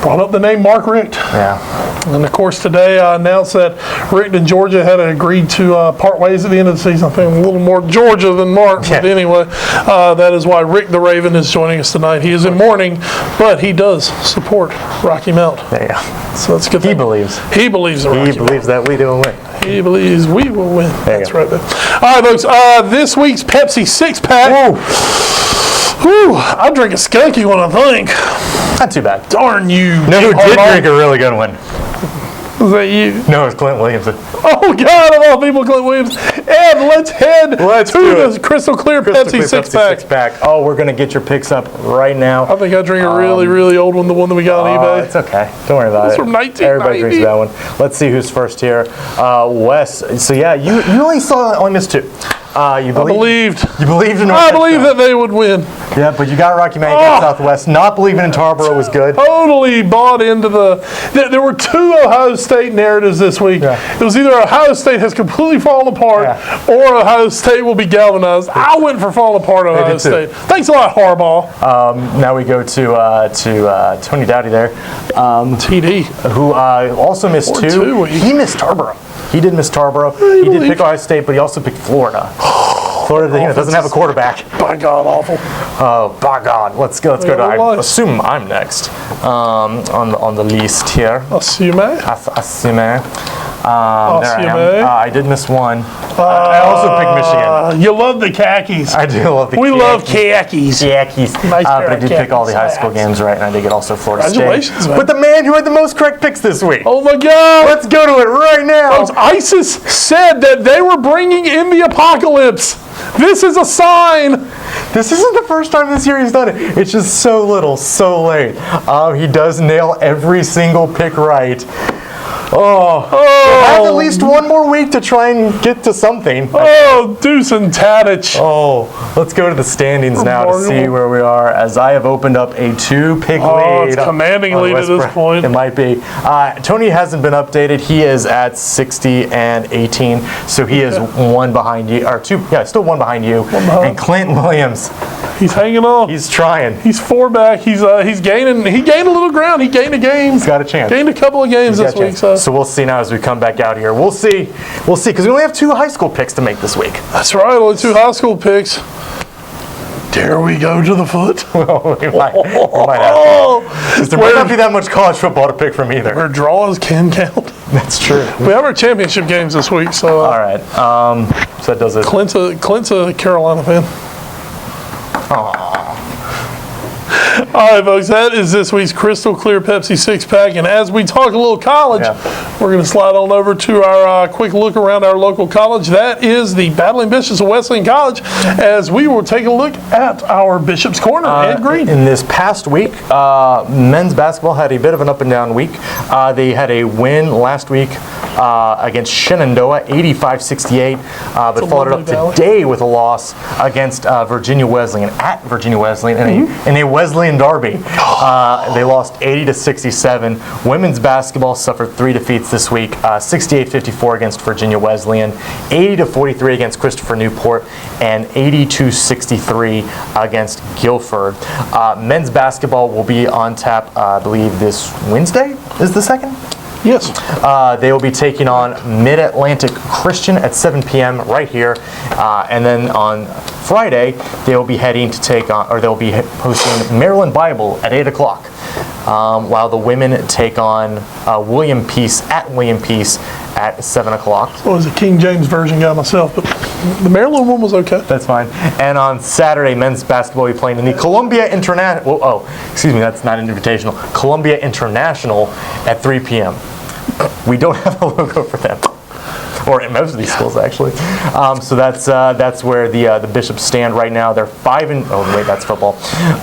brought up the name Mark Richt. Yeah. And of course, today I announced that Richt and Georgia had agreed to part ways at the end of the season. I think a little more Georgia than Mark, but anyway, that is why Rick the Raven is joining us tonight. He is in mourning, but he does support Rocky Mount. Yeah. So that's good. He believes. He believes in Rocky Mount. He believes that we will win. He believes we will win. That's right there. All right, folks. This week's Pepsi 6-pack. Whew, I drink a skunky one, I think. Not too bad. Darn you. No, who did drink a really good one? Was that you? No, it was Clint Williamson. Oh, God, of all people, Clint Williams. And let's head to the Crystal Clear Pepsi 6-pack. Oh, we're going to get your picks up right now. I think I drink a really, really old one, the one that we got on eBay. It's okay. Don't worry about it. It's from 1990. Everybody drinks that one. Let's see who's first here. Wes. So, yeah, you only missed 2. You believed in I believed that they would win. Yeah, but you got Rocky Mount, you got Southwest. Not believing in Tarboro was good. Totally bought into there were 2 Ohio State narratives this week. Yeah. It was either Ohio State has completely fallen apart or Ohio State will be galvanized. I went for falling apart Ohio State. Thanks a lot, Harbaugh. Now we go to Tony Dowdy there. TD. Who also missed 2. He missed Tarboro. He did miss Tarboro. He did pick Ohio State, but he also picked Florida. Florida doesn't have a quarterback. By God, awful. Oh, by God. Let's go to. I assume I'm next on the list here. Assume. There I am. I did miss 1. I also picked Michigan. You love the khakis. I do love the khakis. We love khakis. Nice but I did pick all the high school games right, and I did get also Florida State. Congratulations, man. But the man who had the most correct picks this week. Oh, my God. Let's go to it right now. Folks, ISIS said that they were bringing in the apocalypse. This is a sign. This isn't the first time this year he's done it. It's just so little, so late. He does nail every single pick right. We'll have at least one more week to try and get to something. Oh, Deuce and Tadich. Let's go to the standings now to see where we are, as I have opened up a 2-pick lead. It's commanding lead at this point. It might be. Tony hasn't been updated. He is at 60-18, so he is 1 behind you, or 2. Yeah, still 1 behind you. And Clint Williams. He's hanging on. He's trying. He's 4 back. He's gaining. He gained a little ground. He gained a game. He's got a chance. Gained a couple of games this week. So we'll see now as we come back out here. We'll see, because we only have 2 high school picks to make this week. That's right, only 2 high school picks. Dare we go to the foot? Well, we might have to. There might not be that much college football to pick from either. Where draws can count. That's true. We have our championship games this week, so. All right. So that does it. Clint's a Carolina fan. All right, folks, that is this week's Crystal Clear Pepsi 6-pack. And as we talk a little college, we're going to slide on over to our quick look around our local college. That is the Battling Bishops of Wesleyan College, as we will take a look at our Bishop's Corner. Ed Green. In this past week, men's basketball had a bit of an up and down week. They had a win last week against Shenandoah, 85-68, but followed it up today with a loss against Virginia Wesleyan at Virginia Wesleyan in a Wesleyan derby. They lost 80-67. Women's basketball suffered 3 defeats this week: 68-54 against Virginia Wesleyan, 80-43 against Christopher Newport, and 82-63 against Guilford. Men's basketball will be on tap, I believe, this Wednesday is the 2nd. Yes. They will be taking on Mid-Atlantic Christian at 7 p.m. right here. And then on Friday, they will be heading to take on, or they'll be hosting Maryland Bible at 8 o'clock. While the women take on William Peace at William Peace at 7 o'clock. I was a King James Version guy myself, but the Maryland one was okay. That's fine. And on Saturday, men's basketball will be playing in the Columbia International. Excuse me, that's not an invitational. Columbia International at 3 p.m. We don't have a logo for them, or in most of these schools actually. So that's where the Bishops stand right now. They're 5 and oh wait, that's football.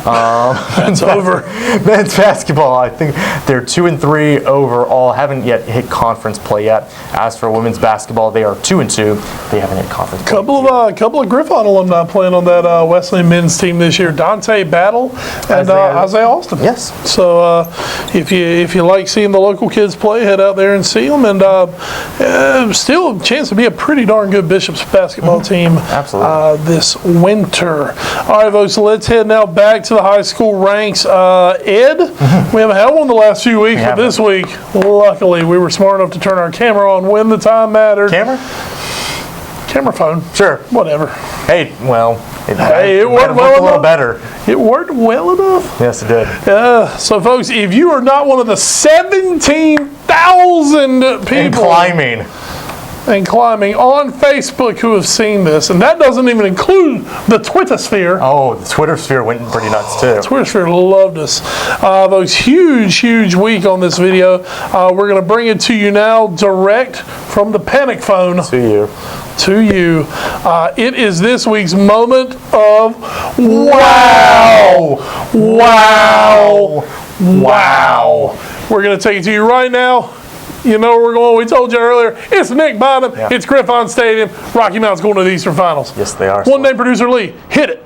That's over. Men's basketball, I think they're 2 and 3 overall. Haven't yet hit conference play yet. As for women's basketball, they are 2 and 2. They haven't hit conference play. Couple of Griffon alumni playing on that Wesleyan men's team this year. Dante Battle and Isaiah Austin. Yes. So if you like seeing the local kids play, head out there and see them. And still a chance to be a pretty darn good Bishops basketball team. Absolutely. This winter. All right, folks. So let's head now back to the high school ranks. Ed, we haven't had one the last few weeks, but this week, luckily, we were smart enough to turn our camera on when the time mattered. Camera phone. Sure. Whatever. Hey, well, it worked well enough. A little better. It worked well enough. Yes, it did. So, folks, if you are not one of the 17,000 people and climbing on Facebook who have seen this, and that doesn't even include the Twitter sphere. Oh, the Twitter sphere went pretty nuts too. Twitter sphere loved us. Those huge week on this video. We're going to bring it to you now direct from the panic phone. To you. It is this week's moment of wow. We're going to take it to you right now. You know where we're going. We told you earlier. It's Nick Bynum. Yeah. It's Griffon Stadium. Rocky Mountain's going to the Eastern Finals. Yes, they are. One name producer Lee. Hit it.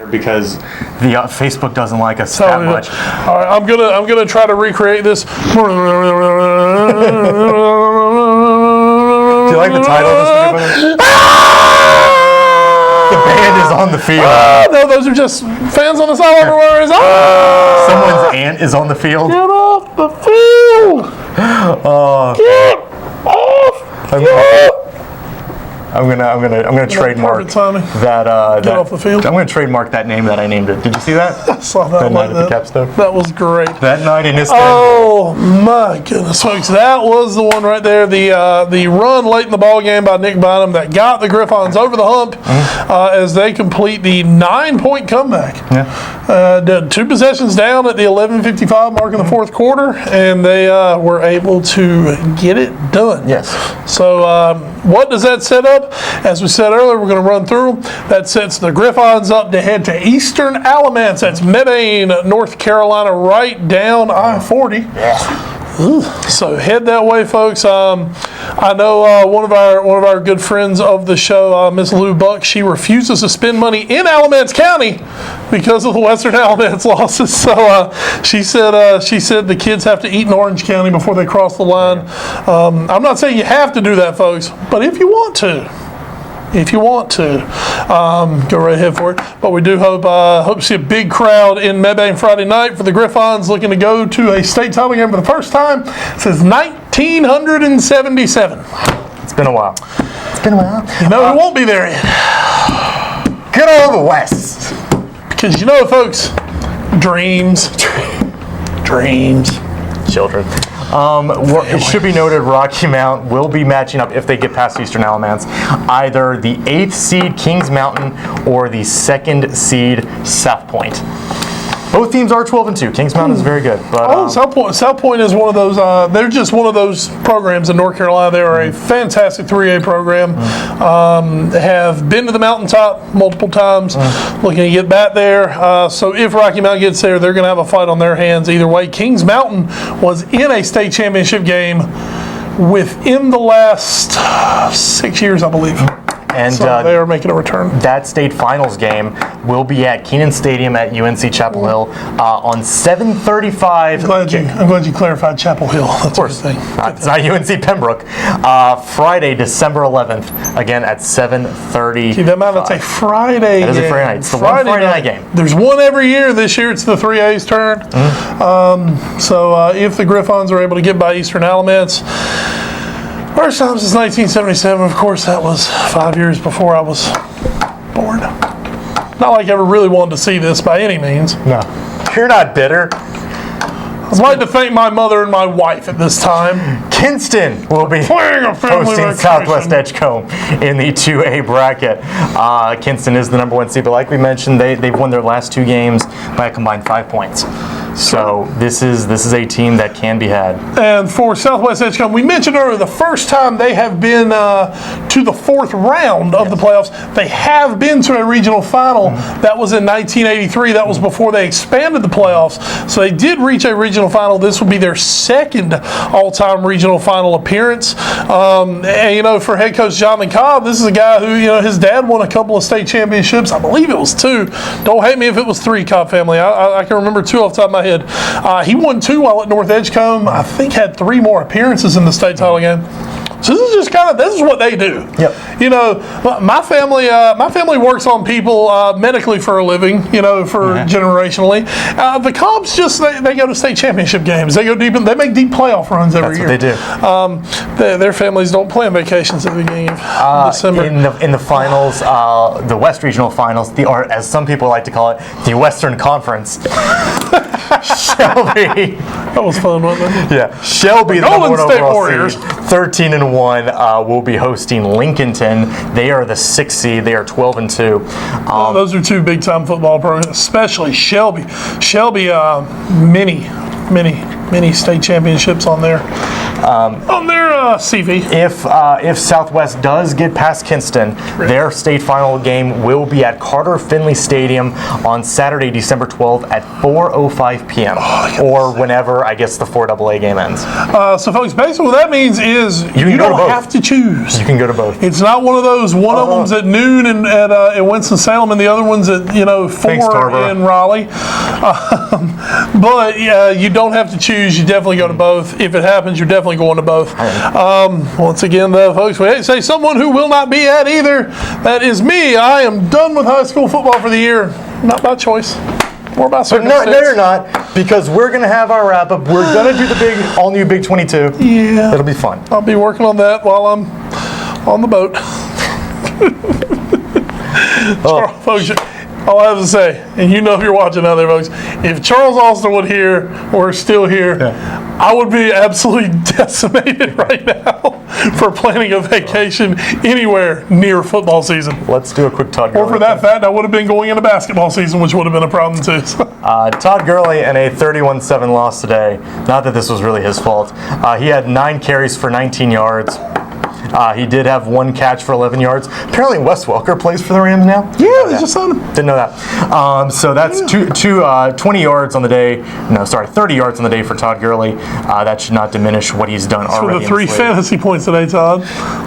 Because the Facebook doesn't like us that much. All right, I'm gonna try to recreate this. Do you like the title of this video? The band is on the field. No, those are just fans on the sideline everywhere. Someone's aunt is on the field. Get off the field! Get off! I'm gonna trademark that. Get off the field. I'm gonna trademark that name that I named it. Did you see that? I saw that night at the capstone. That was great. That night in Istanbul. Oh my goodness, folks! That was the one right there. The run late in the ball game by Nick Bynum that got the Griffons over the hump as they complete the 9-point comeback. Yeah. 2 possessions down at the 11:55 mark in the fourth quarter, and they were able to get it done. Yes. So what does that set up? As we said earlier, we're going to run through them. That sets the Griffons up to head to Eastern Alamance. That's Mebane, North Carolina, right down I-40. Yeah. So head that way, folks. I know one of our good friends of the show, Miss Lou Buck, she refuses to spend money in Alamance County because of the Western Alamance losses. So she said the kids have to eat in Orange County before they cross the line. I'm not saying you have to do that, folks, but if you want to, go right ahead for it. But we do hope to see a big crowd in Mebane Friday night for the Griffons, looking to go to a state title game for the first time since 1977. It's been a while. You know who won't be there yet? Good old the West. Because you know, folks, dreams. Children. It should be noted Rocky Mount will be matching up, if they get past Eastern Alamance, either the 8th seed Kings Mountain or the 2nd seed South Point. Both teams are 12-2. Kings Mountain is very good. But, South Point is one of those. They're just one of those programs in North Carolina. They are a fantastic 3A program. Have been to the mountaintop multiple times, looking to get back there. So if Rocky Mountain gets there, they're going to have a fight on their hands either way. Kings Mountain was in a state championship game within the last 6 years, I believe. And so they are making a return. That state finals game will be at Keenan Stadium at UNC Chapel Hill on 7:35. I'm glad you clarified Chapel Hill. That's of course. It's not UNC Pembroke. Friday, December 11th, again at 7:30. Keep that in mind, it's a Friday game. It is a Friday night. It's the one Friday night game. There's one every year. This year it's the 3A's turn. So if the Griffons are able to get by Eastern Alamance, first time since 1977, of course, that was 5 years before I was born. Not like I ever really wanted to see this by any means. No. You're not bitter. I'd like to thank my mother and my wife at this time. Kinston will be hosting Southwest Edgecombe in the 2A bracket. Kinston is the number 1 seed, but like we mentioned, they've won their last 2 games by a combined 5 points. So this is a team that can be had. And for Southwest Edgecombe, we mentioned earlier the first time they have been to the 4th round of the playoffs. They have been to a regional final. That was in 1983. That was before they expanded the playoffs. So they did reach a regional final. This will be their 2nd all-time regional final appearance. And for head coach Jonathan Cobb, this is a guy who his dad won a couple of state championships. I believe it was 2. Don't hate me if it was 3, Cobb family. I can remember 2 off the top of my head. He won 2 while at North Edgecombe. I think had 3 more appearances in the state title game. So this is just this is what they do. Yep. My family works on people medically for a living. Generationally. The Cobbs they go to state championship games. They go deep. They make deep playoff runs every year. That's what they do. Their families don't plan vacations at the beginning of December. In the finals, the West Regional Finals, or as some people like to call it, the Western Conference. Shelby. That was fun, wasn't it? Yeah. Shelby, the Golden number 1 State overall Warriors. seed, 13-1, will be hosting Lincolnton. They are the 6th seed. They are 12-2. Those are 2 big-time football programs, especially Shelby. Shelby, many state championships on their CV. If Southwest does get past Kinston, their state final game will be at Carter Finley Stadium on Saturday, December 12th at 4:05 p.m. or whenever I guess the 4AA game ends. So, folks, basically what that means is you don't have to choose. You can go to both. It's not one of those. One of them's at noon at Winston-Salem, and the other one's at 4 in Raleigh. But you don't have to choose. You definitely go to both. If it happens, you're definitely going to both. Once again, folks, we hate to say someone who will not be at either. That is me. I am done with high school football for the year. Not by choice. More by circumstance. No, you're not, because we're going to have our wrap-up. We're going to do the all-new Big 22. Yeah. It'll be fun. I'll be working on that while I'm on the boat. Folks, all I have to say, and if you're watching out there, folks, if Charles Austin were still here, I would be absolutely decimated right now for planning a vacation anywhere near football season. Let's do a quick Todd Gurley. Or for that fact, I would have been going into basketball season, which would have been a problem too. Todd Gurley in a 31-7 loss today. Not that this was really his fault. He had 9 carries for 19 yards. He did have 1 catch for 11 yards. Apparently Wes Welker plays for the Rams now. Yeah, they just signed him. Didn't know that. So that's 20 yards on the day. 30 yards on the day for Todd Gurley. That should not diminish what he's done already. For the 3 fantasy points today, Todd.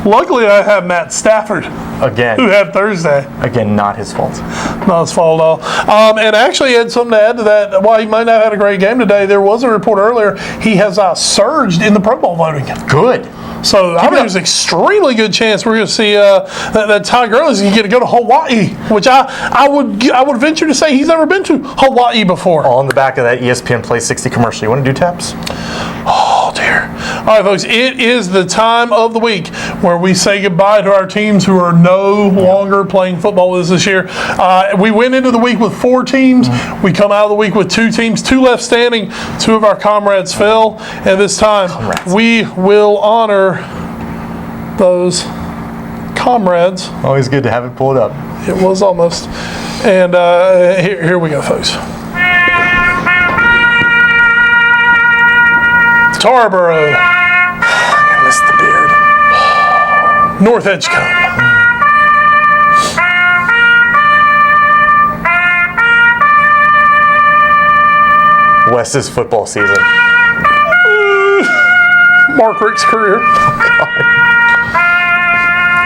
Luckily, I have Matt Stafford. Again. Who had Thursday. Again, not his fault. Not his fault at all. And actually, he had something to add to that. While he might not have had a great game today, there was a report earlier he has surged in the Pro Bowl voting. Good. So I mean, there's an extremely good chance we're going to see that Todd Gurley's going to go to Hawaii, which I would venture to say he's never been to Hawaii before. On the back of that ESPN Play 60 commercial, you want to do taps? Oh, dear. All right, folks, it is the time of the week where we say goodbye to our teams who are no longer playing football with us this year. We went into the week with 4 teams. We come out of the week with 2 teams, 2 left standing. 2 of our comrades fell, and this time we will honor those comrades. Always good to have it pulled up. It was almost. And here we go, folks. Tarboro. I missed the beard. North Edgecombe. Wes's football season. Mark Rick's career.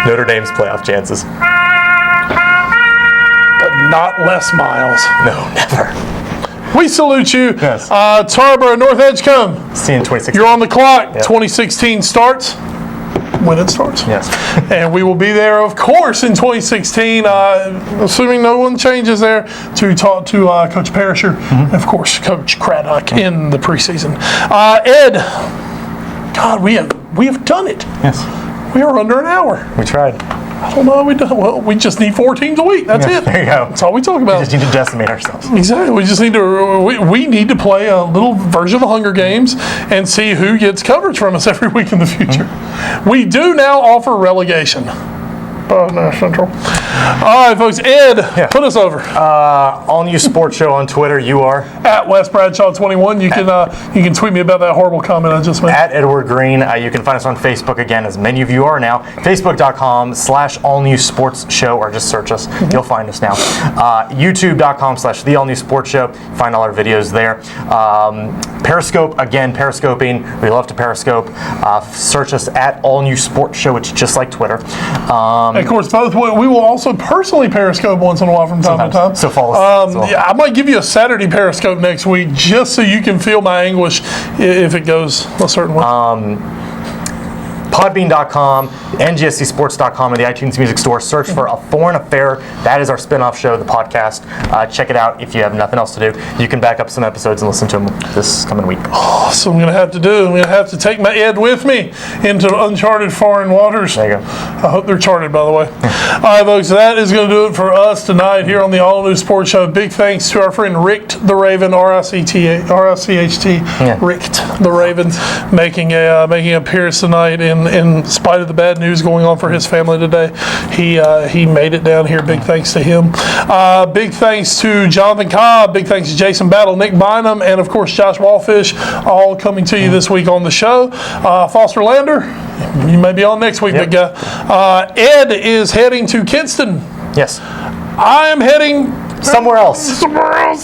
Notre Dame's playoff chances. But not Les Miles. No, never. We salute you. Yes. Tarboro, North Edgecombe. See you in 2016. You're on the clock. Yep. 2016 starts when it starts. Yes. And we will be there, of course, in 2016, assuming no one changes there, to talk to Coach Perisher and, of course, Coach Craddock in the preseason. Ed, God, we have done it. Yes. We are under an hour. We tried. I don't know how we done. Well, we just need 4 teams a week. That's it. There you go. That's all we talk about. We just need to decimate ourselves. Exactly. We just need to. We need to play a little version of the Hunger Games and see who gets coverage from us every week in the future. We do now offer relegation. Central. All right, folks. Ed, put us over. All New Sports Show on Twitter. You are at Wes Bradshaw 21. You can tweet me about that horrible comment I just made. At Edward Green. You can find us on Facebook again, as many of you are now. Facebook.com/All New Sports Show, or just search us. You'll find us now. YouTube.com/The All New Sports Show. Find all our videos there. Periscope, again, periscoping. We love to periscope. Search us at All New Sports Show. It's just like Twitter. Of course, both. We will also personally periscope once in a while from time to time. So follow us. Yeah, I might give you a Saturday periscope next week just so you can feel my anguish if it goes a certain way. Podbean.com, NGSCSports.com, and the iTunes Music Store. Search for A Foreign Affair. That is our spin-off show, the podcast. Check it out if you have nothing else to do. You can back up some episodes and listen to them this coming week. So I'm going to have to take my Ed with me into uncharted foreign waters. There you go. I hope they're charted, by the way. All right, folks, that is going to do it for us tonight here on the All New Sports Show. Big thanks to our friend Richt the Raven, R-I-C-H-T, Richt the Raven, making an appearance tonight in spite of the bad news going on for his family today. He made it down here. Big thanks to him. Big thanks to Jonathan Cobb. Big thanks to Jason Battle, Nick Bynum, and of course Josh Wallfish, all coming to you this week on the show. Foster Lander, you may be on next week, big guy. Ed is heading to Kinston. Yes. I am heading somewhere else. All right.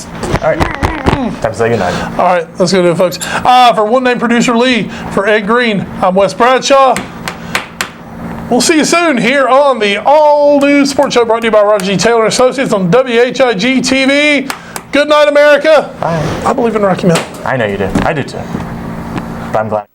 Time to say goodnight. All right, let's go do it, folks. For one-name producer Lee, for Ed Green, I'm Wes Bradshaw. We'll see you soon here on the All New Sports Show, brought to you by Roger G. Taylor Associates on WHIG TV. Good night, America. Bye. I believe in Rocky Mountain. I know you do. I do too. But I'm glad.